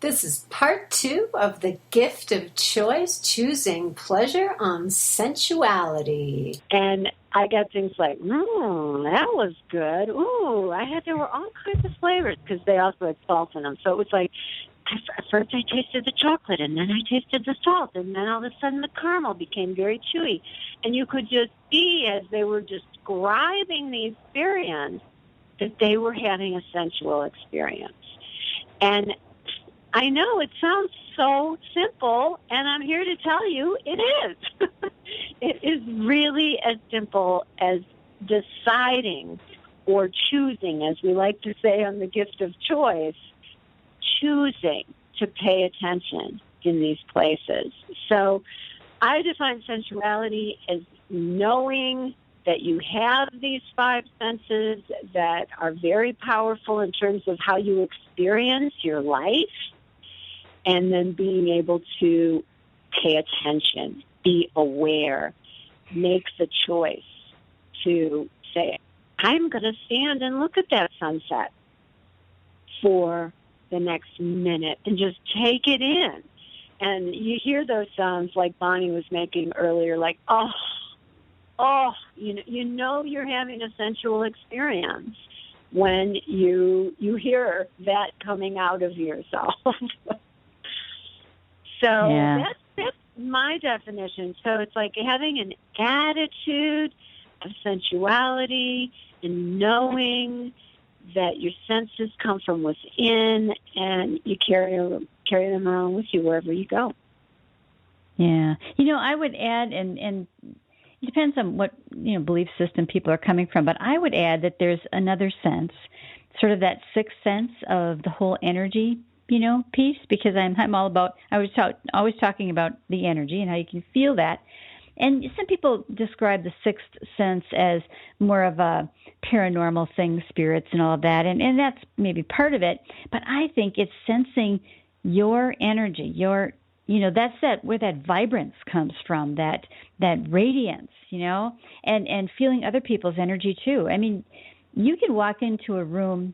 This is part 2 of the gift of choice, choosing pleasure on sensuality. And I got things like, that was good. There were all kinds of flavors because they also had salt in them. So it was like, first I tasted the chocolate, and then I tasted the salt, and then all of a sudden the caramel became very chewy. And you could just see as they were describing the experience that they were having a sensual experience. And I know it sounds so simple, and I'm here to tell you it is. It is really as simple as deciding or choosing, as we like to say on the gift of choice, choosing to pay attention in these places. So I define sensuality as knowing that you have these 5 senses that are very powerful in terms of how you experience your life, and then being able to pay attention, be aware, make the choice to say, I'm going to stand and look at that sunset for the next minute and just take it in. And you hear those sounds like Bonnie was making earlier, like, you know you're having a sensual experience when you hear that coming out of yourself. So that's my definition. So it's like having an attitude of sensuality and knowing that your senses come from within, and you carry them around with you wherever you go. Yeah. I would add, and it depends on what belief system people are coming from, but I would add that there's another sense, sort of that sixth sense of the whole energy piece, because I'm all about, always talking about the energy and how you can feel that. And some people describe the sixth sense as more of a paranormal thing, spirits and all of that, and that's maybe part of it. But I think it's sensing your energy, that's where that vibrance comes from, that radiance, and feeling other people's energy too. I mean, you can walk into a room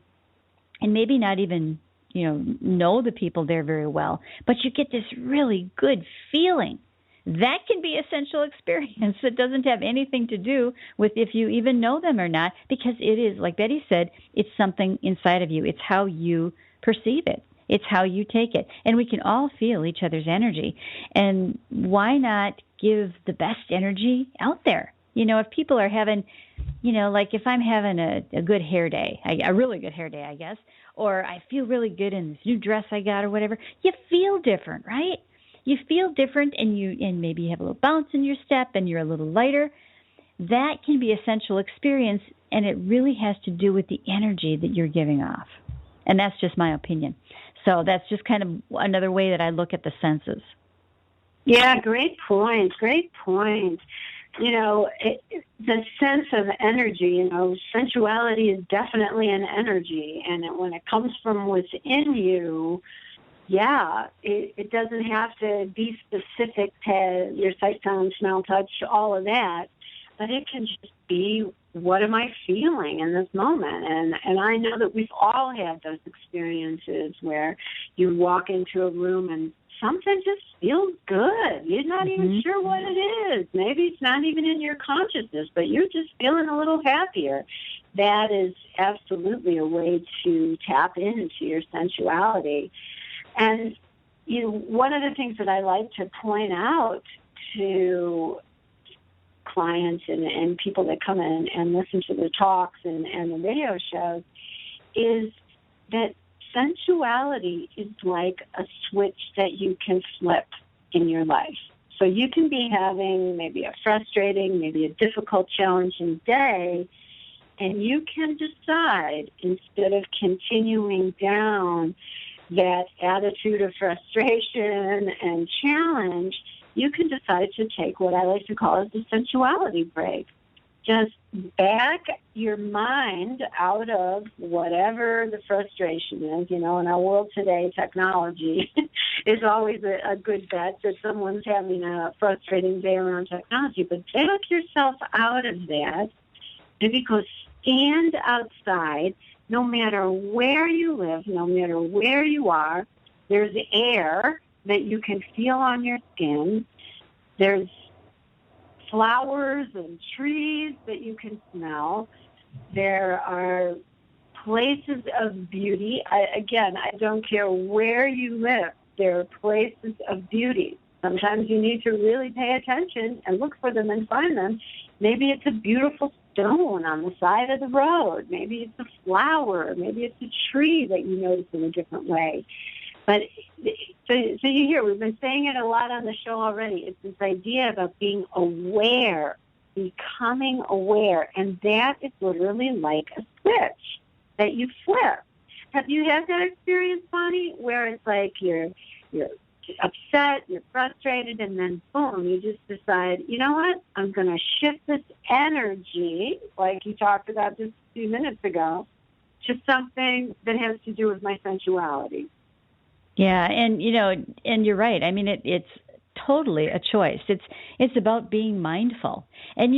and maybe not even know the people there very well, but you get this really good feeling. That can be a sensual experience that doesn't have anything to do with if you even know them or not, because it is, like Betty said, it's something inside of you. It's how you perceive it. It's how you take it. And we can all feel each other's energy. And why not give the best energy out there? If people are having, like if I'm having a good hair day, a really good hair day, I guess, or I feel really good in this new dress I got or whatever, you feel different, right? You feel different, and maybe you have a little bounce in your step and you're a little lighter. That can be a sensual experience, and it really has to do with the energy that you're giving off. And that's just my opinion. So that's just kind of another way that I look at the senses. Yeah, great point. The sense of energy, sensuality is definitely an energy. And when it comes from within you, it doesn't have to be specific to your sight, sound, smell, touch, all of that. But it can just be, what am I feeling in this moment? And I know that we've all had those experiences where you walk into a room and something just feels good. You're not even sure what it is. Maybe it's not even in your consciousness, but you're just feeling a little happier. That is absolutely a way to tap into your sensuality. And one of the things that I like to point out to clients and people that come in and listen to the talks and the radio shows is that sensuality is like a switch that you can flip in your life. So you can be having maybe a frustrating, maybe a difficult, challenging day, and you can decide, instead of continuing down that attitude of frustration and challenge, you can decide to take what I like to call as the sensuality break. Just back your mind out of whatever the frustration is. In our world today, technology is always a good bet that someone's having a frustrating day around technology. But take yourself out of that and go stand outside, no matter where you live, no matter where you are. There's air that you can feel on your skin. There's flowers and trees that you can smell. There are places of beauty. I don't care where you live. There are places of beauty. Sometimes you need to really pay attention and look for them and find them. Maybe it's a beautiful stone on the side of the road. Maybe it's a flower. Maybe it's a tree that you notice in a different way. But so you hear, we've been saying it a lot on the show already. It's this idea about being aware, becoming aware, and that is literally like a switch that you flip. Have you had that experience, Bonnie, where it's like you're upset, you're frustrated, and then boom, you just decide, you know what, I'm going to shift this energy, like you talked about just a few minutes ago, to something that has to do with my sensuality. Yeah, and you're right. I mean, it's totally a choice. It's about being mindful. And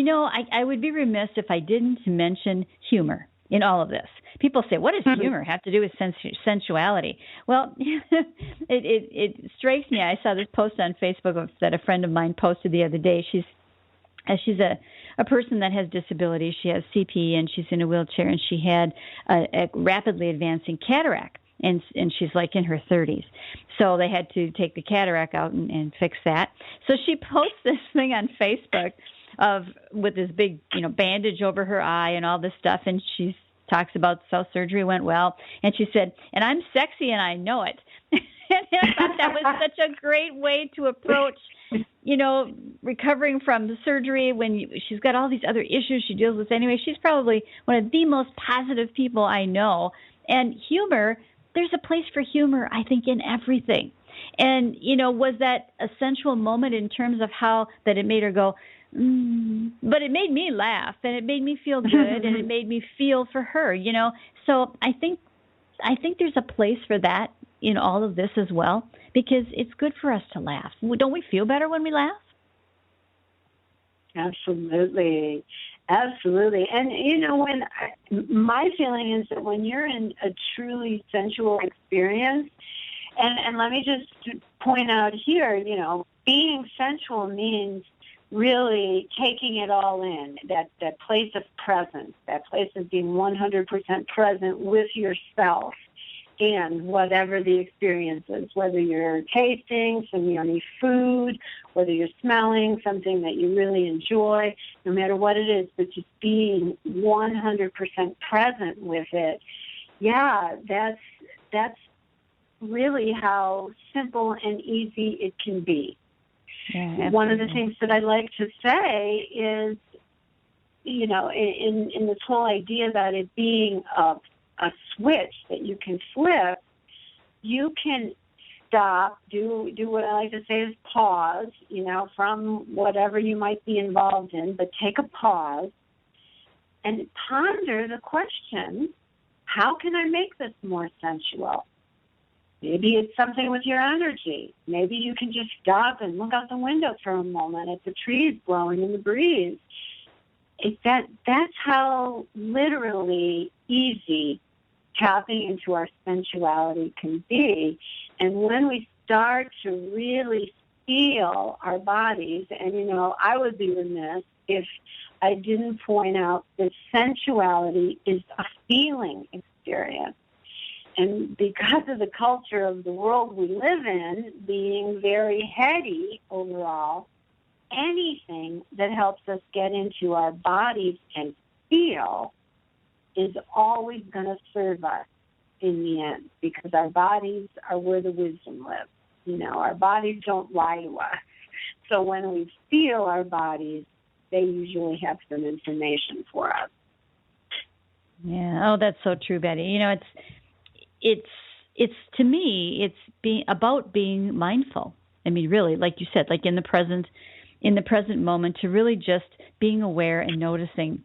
I would be remiss if I didn't mention humor in all of this. People say, what does humor have to do with sensuality? Well, it strikes me. I saw this post on Facebook that a friend of mine posted the other day. She's a person that has disabilities. She has CP, and she's in a wheelchair, and she had a rapidly advancing cataract, and she's like in her 30s. So they had to take the cataract out and fix that. So she posts this thing on Facebook with this big, bandage over her eye and all this stuff, and she talks about how surgery went well, and she said, and I'm sexy and I know it. And I thought that was such a great way to approach, recovering from the surgery when she's got all these other issues she deals with anyway. She's probably one of the most positive people I know. And humor, there's a place for humor, I think, in everything. And, was that a sensual moment in terms of how that it made her go, but it made me laugh, and it made me feel good, and it made me feel for her, So I think there's a place for that in all of this as well, because it's good for us to laugh. Don't we feel better when we laugh? Absolutely. Absolutely. And, my feeling is that when you're in a truly sensual experience, and let me just point out here, being sensual means really taking it all in, that place of presence, that place of being 100% present with yourself and whatever the experience is, whether you're tasting some yummy food, whether you're smelling something that you really enjoy, no matter what it is, but just being 100% present with it. Yeah, that's really how simple and easy it can be. Yeah, one of the things that I like to say is, in this whole idea about it being a switch that you can flip, you can stop, do what I like to say is pause, from whatever you might be involved in, but take a pause and ponder the question, how can I make this more sensual? Maybe it's something with your energy. Maybe you can just stop and look out the window for a moment at the trees blowing in the breeze. That's how literally easy tapping into our sensuality can be. And when we start to really feel our bodies, and I would be remiss if I didn't point out that sensuality is a feeling experience. And because of the culture of the world we live in, being very heady overall, anything that helps us get into our bodies and feel is always going to serve us in the end, because our bodies are where the wisdom lives. Our bodies don't lie to us. So when we feel our bodies, they usually have some information for us. Yeah. Oh, that's so true, Betty. It's to me, it's about being mindful. I mean, really, like you said, like in the present moment, to really just being aware and noticing.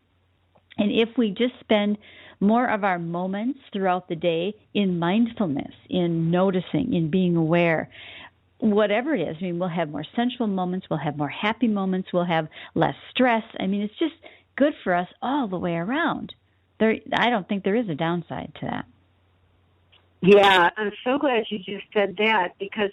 And if we just spend more of our moments throughout the day in mindfulness, in noticing, in being aware, whatever it is, I mean, we'll have more sensual moments, we'll have more happy moments, we'll have less stress. I mean, it's just good for us all the way around. I don't think there is a downside to that. Yeah, I'm so glad you just said that, because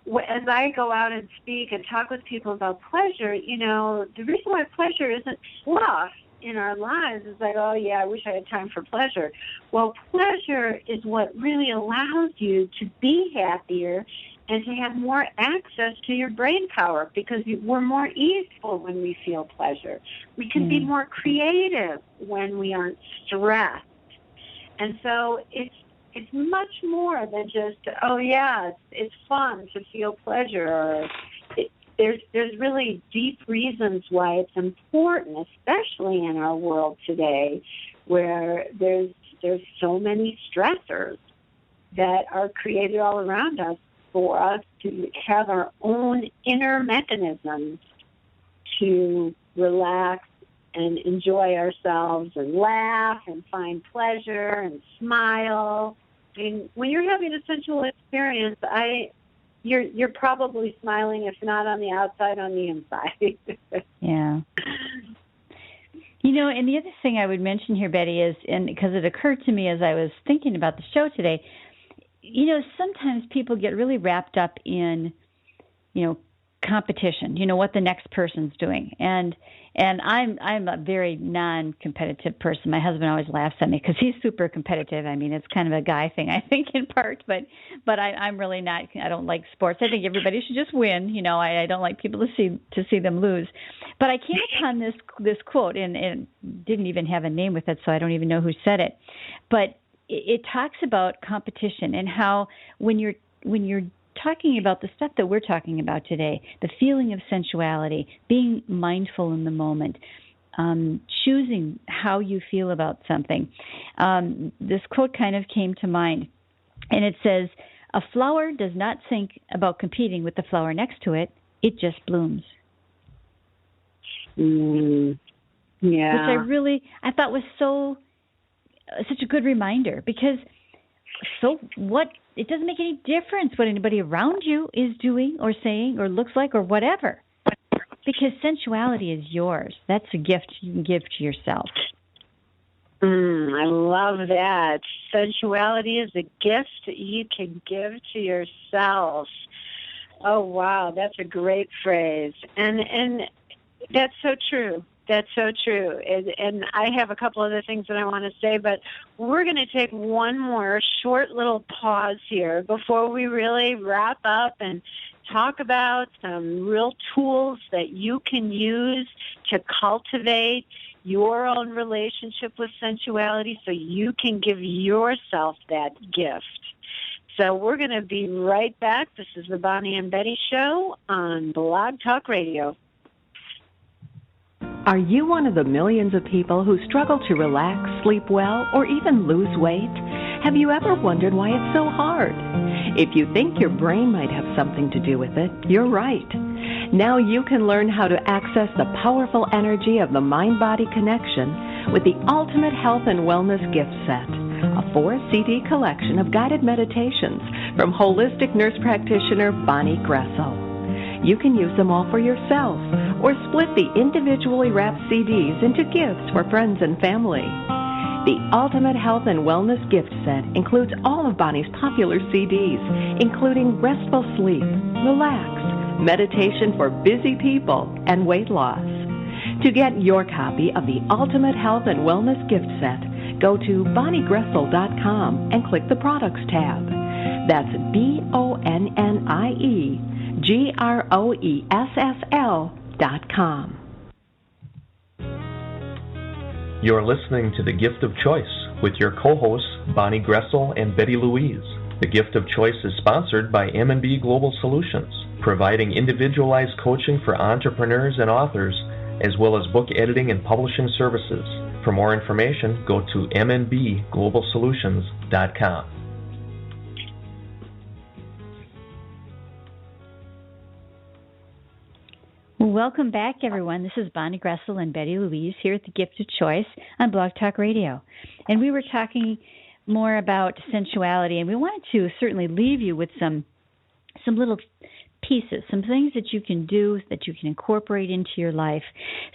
as I go out and speak and talk with people about pleasure, the reason why pleasure isn't fluff in our lives is like, oh yeah, I wish I had time for pleasure. Well, pleasure is what really allows you to be happier and to have more access to your brain power, because we're more easeful when we feel pleasure. We can be more creative when we aren't stressed. And so it's much more than just, oh yeah, it's fun to feel pleasure. Or there's really deep reasons why it's important, especially in our world today, where there's so many stressors that are created all around us for us to have our own inner mechanisms to relax and enjoy ourselves and laugh and find pleasure and smile. And when you're having a sensual experience, you're probably smiling, if not on the outside, on the inside. Yeah. And the other thing I would mention here, Betty, is, and because it occurred to me as I was thinking about the show today, sometimes people get really wrapped up in, competition, what the next person's doing. And I'm a very non-competitive person. My husband always laughs at me because he's super competitive. I mean, it's kind of a guy thing, I think, in part, but I'm really not. I don't like sports. I think everybody should just win. I don't like people to see them lose. But I came upon this quote and didn't even have a name with it, so I don't even know who said it. But it talks about competition and how when you're talking about the stuff that we're talking about today, the feeling of sensuality, being mindful in the moment, choosing how you feel about something. This quote kind of came to mind, and it says, "A flower does not think about competing with the flower next to it. It just blooms." Yeah. Which I thought was such a good reminder, because so what? It doesn't make any difference what anybody around you is doing or saying or looks like or whatever, because sensuality is yours. That's a gift you can give to yourself. I love that. Sensuality is a gift you can give to yourself. Oh, wow, that's a great phrase. And that's so true. That's so true. And I have a couple other things that I want to say, but we're going to take one more short little pause here before we really wrap up and talk about some real tools that you can use to cultivate your own relationship with sensuality so you can give yourself that gift. So we're going to be right back. This is the Bonnie and Betty Show on Blog Talk Radio. Are you one of the millions of people who struggle to relax, sleep well, or even lose weight? Have you ever wondered why it's so hard? If you think your brain might have something to do with it, you're right. Now you can learn how to access the powerful energy of the mind-body connection with the Ultimate Health and Wellness Gift Set, a 4-CD collection of guided meditations from holistic nurse practitioner Bonnie Gressel. You can use them all for yourself or split the individually wrapped CDs into gifts for friends and family. The Ultimate Health and Wellness Gift Set includes all of Bonnie's popular CDs, including Restful Sleep, Relax, Meditation for Busy People, and Weight Loss. To get your copy of the Ultimate Health and Wellness Gift Set, go to bonniegressel.com and click the Products tab. That's BonnieGressel.com. You're listening to The Gift of Choice with your co-hosts Bonnie Gressel and Betty Louise. The Gift of Choice is sponsored by M&B Global Solutions, providing individualized coaching for entrepreneurs and authors, as well as book editing and publishing services. For more information, go to mnbglobalsolutions.com. Welcome back, everyone. This is Bonnie Gressel and Betty Louise here at The Gift of Choice on Blog Talk Radio. And we were talking more about sensuality, and we wanted to certainly leave you with some little pieces, some things that you can do, that you can incorporate into your life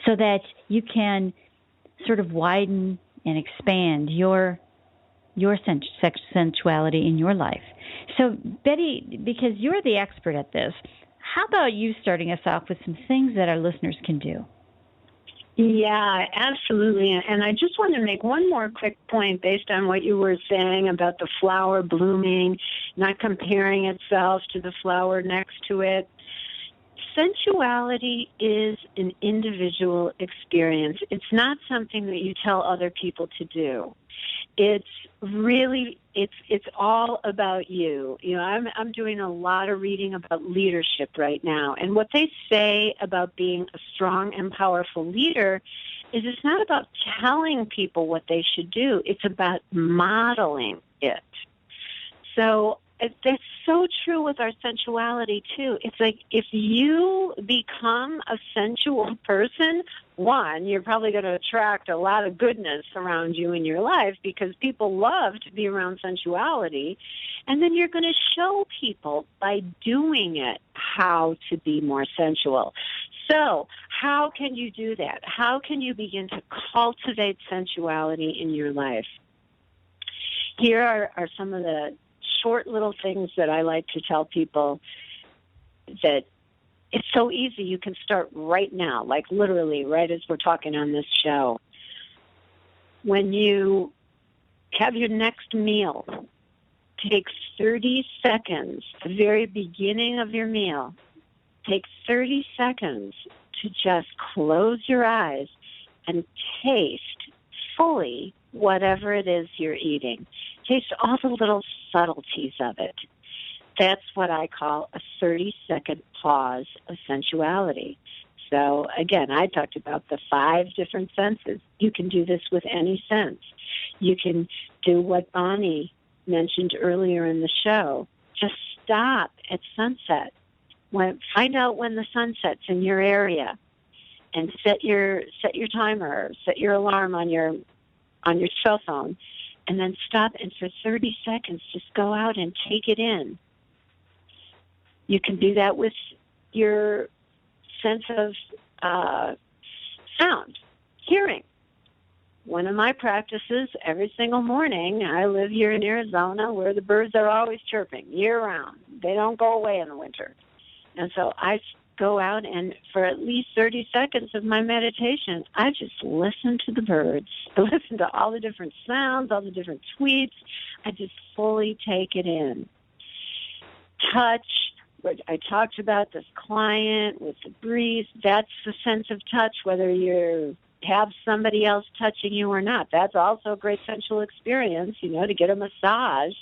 so that you can sort of widen and expand your your sensuality in your life. So, Betty, because you're the expert at this, how about you starting us off with some things that our listeners can do? Yeah, absolutely. And I just want to make one more quick point based on what you were saying about the flower blooming, not comparing itself to the flower next to it. Sensuality is an individual experience. It's not something that you tell other people to do. It's really, it's all about you. You know, I'm doing a lot of reading about leadership right now. And what they say about being a strong and powerful leader is it's not about telling people what they should do. It's about modeling it. So that's so true with our sensuality, too. It's like if you become a sensual person, one, you're probably going to attract a lot of goodness around you in your life because people love to be around sensuality. And then you're going to show people by doing it how to be more sensual. So how can you do that? How can you begin to cultivate sensuality in your life? Here are some of the short little things that I like to tell people that it's so easy. You can start right now, like literally right as we're talking on this show. When you have your next meal, take 30 seconds, the very beginning of your meal, take 30 seconds to just close your eyes and taste fully whatever it is you're eating. Taste all the little subtleties of it. That's what I call a 30-second pause of sensuality. So, again, I talked about the 5 different senses. You can do this with any sense. You can do what Bonnie mentioned earlier in the show. Just stop at sunset. Find out when the sun sets in your area and set your timer, set your alarm on your cell phone, and then stop and for 30 seconds just go out and take it in. You can do that with your sense of sound, hearing. One of my practices every single morning, I live here in Arizona where the birds are always chirping year-round. They don't go away in the winter. And so I go out and for at least 30 seconds of my meditation, I just listen to the birds. I listen to all the different sounds, all the different tweets. I just fully take it in. Touch. I talked about this client with the breeze. That's the sense of touch, whether you have somebody else touching you or not. That's also a great sensual experience, to get a massage,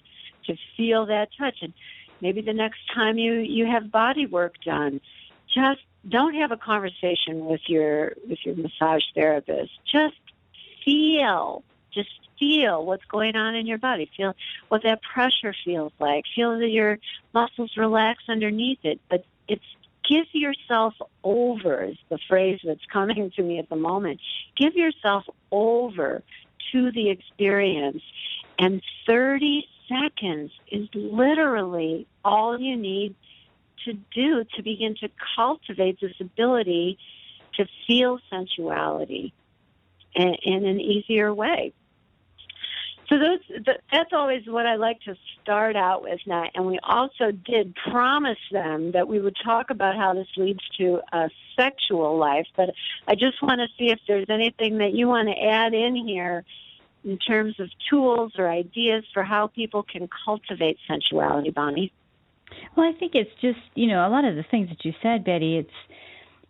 to feel that touch. And maybe the next time you have body work done, just don't have a conversation with your massage therapist. Just feel what's going on in your body. Feel what that pressure feels like. Feel that your muscles relax underneath it. But it's give yourself over is the phrase that's coming to me at the moment. Give yourself over to the experience. And 30 seconds is literally all you need to do to begin to cultivate this ability to feel sensuality in an easier way. So that's always what I like to start out with now. And we also did promise them that we would talk about how this leads to a sexual life. But I just want to see if there's anything that you want to add in here in terms of tools or ideas for how people can cultivate sensuality, Bonnie. Well, I think it's just, a lot of the things that you said, Betty,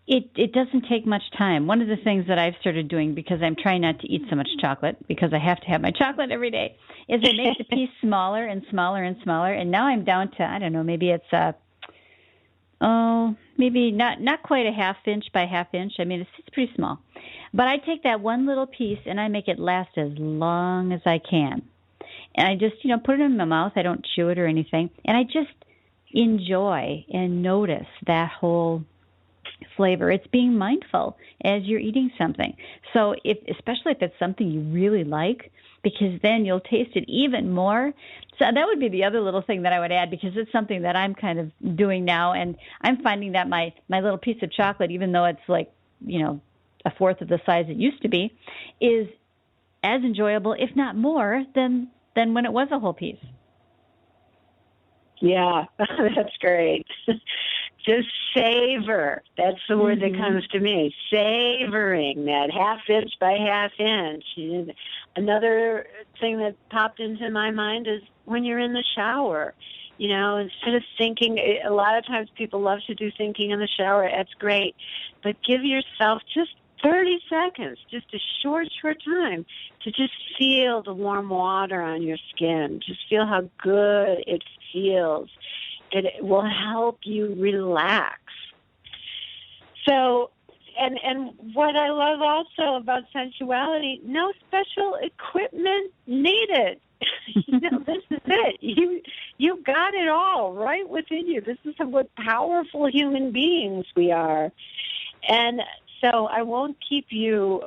it doesn't take much time. One of the things that I've started doing, because I'm trying not to eat so much chocolate, because I have to have my chocolate every day, is I make the piece smaller and smaller and smaller. And now I'm down to, I don't know, maybe it's maybe not quite a half inch by half inch. I mean, it's pretty small. But I take that one little piece and I make it last as long as I can. And I just, put it in my mouth. I don't chew it or anything. And I just enjoy and notice that whole flavor. It's being mindful as you're eating something. So especially if it's something you really like, because then you'll taste it even more. So that would be the other little thing that I would add, because it's something that I'm kind of doing now. And I'm finding that my little piece of chocolate, even though it's like, a fourth of the size it used to be, is as enjoyable, if not more, than than when it was a whole piece. Yeah, that's great. Just savor. That's the word that comes to me. Savoring that half inch by half inch. Another thing that popped into my mind is when you're in the shower. Instead of thinking, a lot of times people love to do thinking in the shower. That's great. But give yourself just 30 seconds, just a short time, to just feel the warm water on your skin. Just feel how good it feels. It will help you relax. So, and what I love also about sensuality, no special equipment needed. This is it. You got it all right within you. This is what powerful human beings we are. And so I won't keep you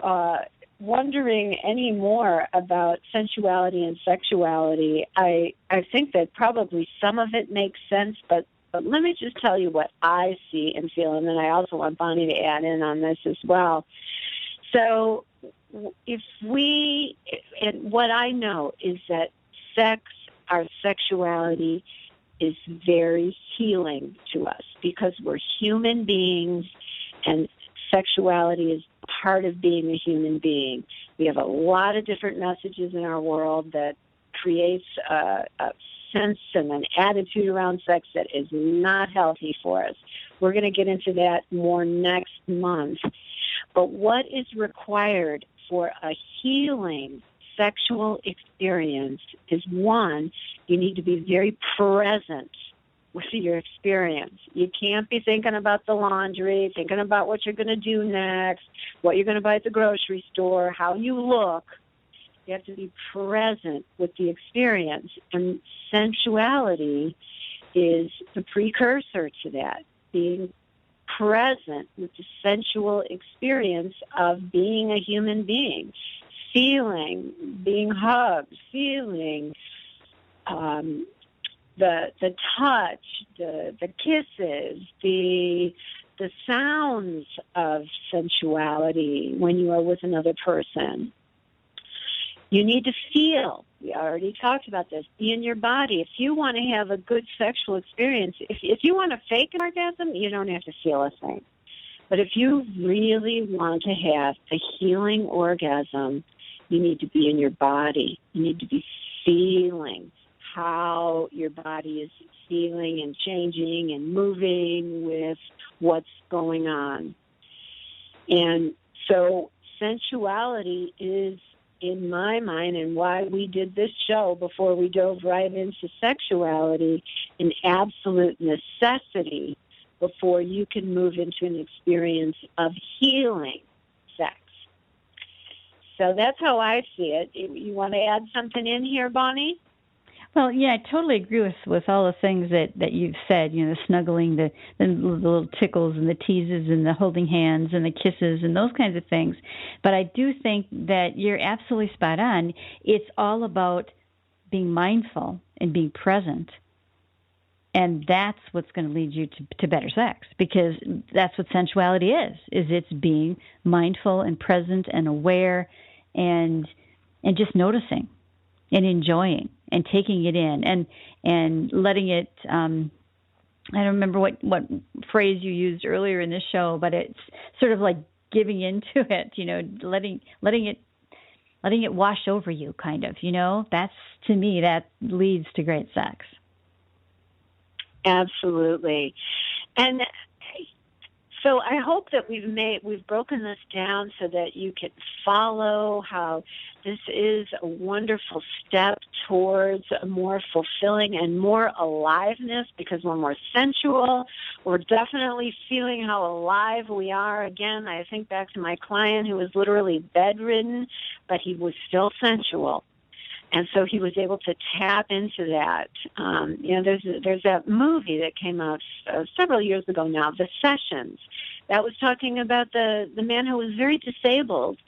wondering any more about sensuality and sexuality. I think that probably some of it makes sense, but let me just tell you what I see and feel, and then I also want Bonnie to add in on this as well. So and what I know is that our sexuality is very healing to us because we're human beings, and sexuality is part of being a human being. We have a lot of different messages in our world that creates a sense and an attitude around sex that is not healthy for us. We're going to get into that more next month. But what is required for a healing sexual experience is, one, you need to be very present with your experience. You can't be thinking about the laundry, thinking about what you're going to do next, what you're going to buy at the grocery store, how you look. You have to be present with the experience. And sensuality is the precursor to that, being present with the sensual experience of being a human being, feeling, being hugged, feeling the touch, the kisses, the sounds of sensuality when you are with another person. You need to feel. We already talked about this. Be in your body. If you want to have a good sexual experience, if you want to fake an orgasm, you don't have to feel a thing. But if you really want to have a healing orgasm, you need to be in your body. You need to be feeling how your body is feeling and changing and moving with what's going on. And so sensuality is, in my mind, and why we did this show before we dove right into sexuality, an absolute necessity before you can move into an experience of healing sex. So that's how I see it. You want to add something in here, Bonnie? Well, yeah, I totally agree with all the things that you've said, the snuggling, the little tickles and the teases and the holding hands and the kisses and those kinds of things. But I do think that you're absolutely spot on. It's all about being mindful and being present. And that's what's going to lead you to better sex, because that's what sensuality is it's being mindful and present and aware and just noticing and enjoying and taking it in and letting it, I don't remember what phrase you used earlier in this show, but it's sort of like giving into it, letting it wash over you, kind of, that's, to me, that leads to great sex. Absolutely. And so I hope that we've broken this down so that you can follow how this is a wonderful step towards a more fulfilling and more aliveness, because when we're sensual, we're definitely feeling how alive we are. Again, I think back to my client who was literally bedridden, but he was still sensual. And so he was able to tap into that. There's that movie that came out several years ago now, The Sessions, that was talking about the man who was very disabled,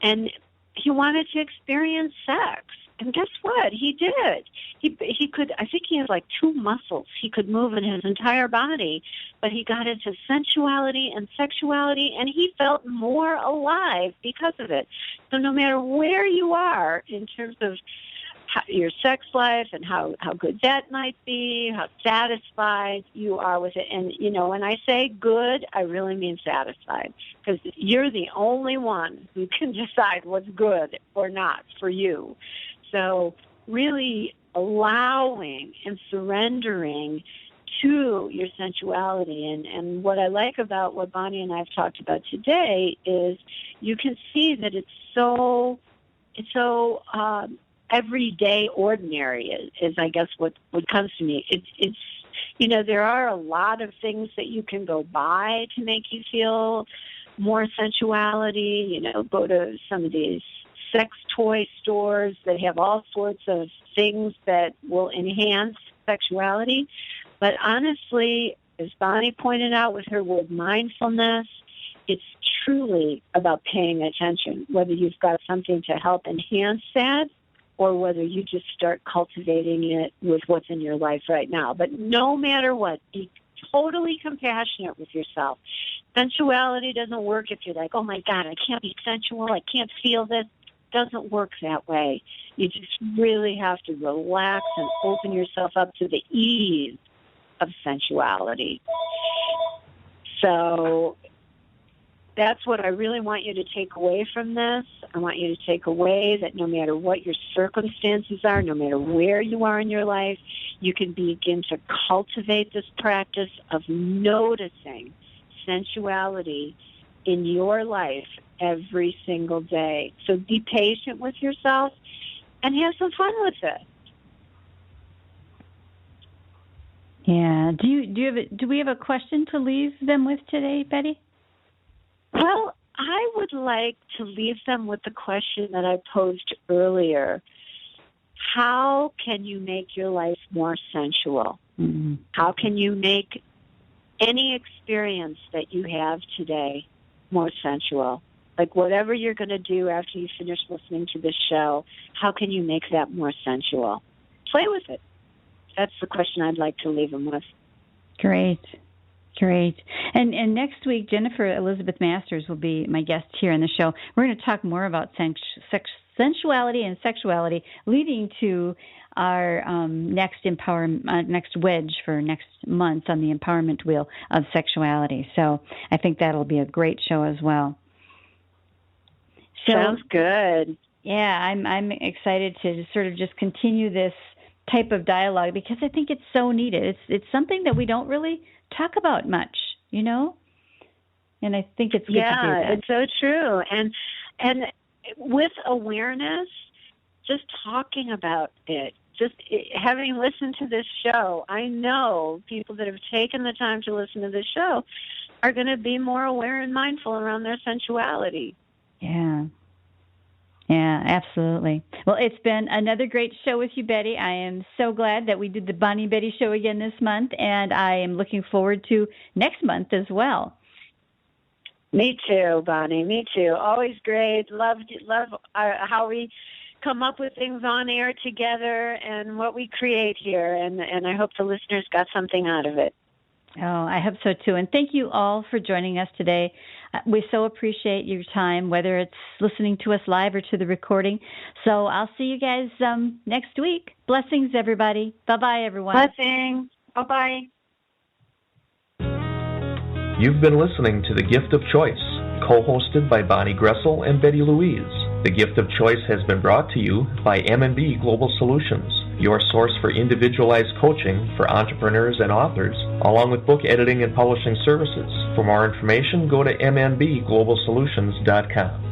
and he wanted to experience sex. And guess what? He did. He could, I think he has like 2 muscles he could move in his entire body, but he got into sensuality and sexuality, and he felt more alive because of it. So no matter where you are in terms of your sex life and how good that might be, how satisfied you are with it. And, when I say good, I really mean satisfied, because you're the only one who can decide what's good or not for you. So really allowing and surrendering to your sensuality. And what I like about what Bonnie and I have talked about today is you can see that it's so everyday ordinary is I guess what comes to me. It's there are a lot of things that you can go buy to make you feel more sensuality. Go to some of these sex toy stores that have all sorts of things that will enhance sexuality. But honestly, as Bonnie pointed out with her word mindfulness, it's truly about paying attention, whether you've got something to help enhance that or whether you just start cultivating it with what's in your life right now. But no matter what, be totally compassionate with yourself. Sensuality doesn't work if you're like, oh my God, I can't be sensual, I can't feel this. It doesn't work that way. You just really have to relax and open yourself up to the ease of sensuality. So that's what I really want you to take away from this. I want you to take away that no matter what your circumstances are, no matter where you are in your life, you can begin to cultivate this practice of noticing sensuality in your life every single day. So be patient with yourself and have some fun with it. Yeah. Do we have a question to leave them with today, Betty? Well, I would like to leave them with the question that I posed earlier. How can you make your life more sensual? Mm-hmm. How can you make any experience that you have today more sensual? Like whatever you're going to do after you finish listening to this show, how can you make that more sensual? Play with it. That's the question I'd like to leave them with. Great. And next week, Jennifer Elizabeth Masters will be my guest here on the show. We're going to talk more about sensuality and sexuality, leading to our next wedge for next month on the empowerment wheel of sexuality. So I think that'll be a great show as well. Sounds good. Yeah, I'm excited to sort of just continue this type of dialogue because I think it's so needed. It's something that we don't really talk about much, and I think it's good to do that. Yeah, it's so true. And with awareness, just talking about it, just having listened to this show, I know people that have taken the time to listen to this show are going to be more aware and mindful around their sensuality. Yeah, absolutely. Well, it's been another great show with you, Betty. I am so glad that we did the Bonnie and Betty show again this month, and I am looking forward to next month as well. Me too, Bonnie. Me too. Always great. Love how we come up with things on air together and what we create here, and I hope the listeners got something out of it. Oh, I hope so too. And thank you all for joining us today. We so appreciate your time, whether it's listening to us live or to the recording. So I'll see you guys next week. Blessings, everybody. Bye-bye, everyone. Blessings. Bye-bye. You've been listening to The Gift of Choice, co-hosted by Bonnie Gressel and Betty Louise. The Gift of Choice has been brought to you by M&B Global Solutions, your source for individualized coaching for entrepreneurs and authors, along with book editing and publishing services. For more information, go to mnbglobalsolutions.com.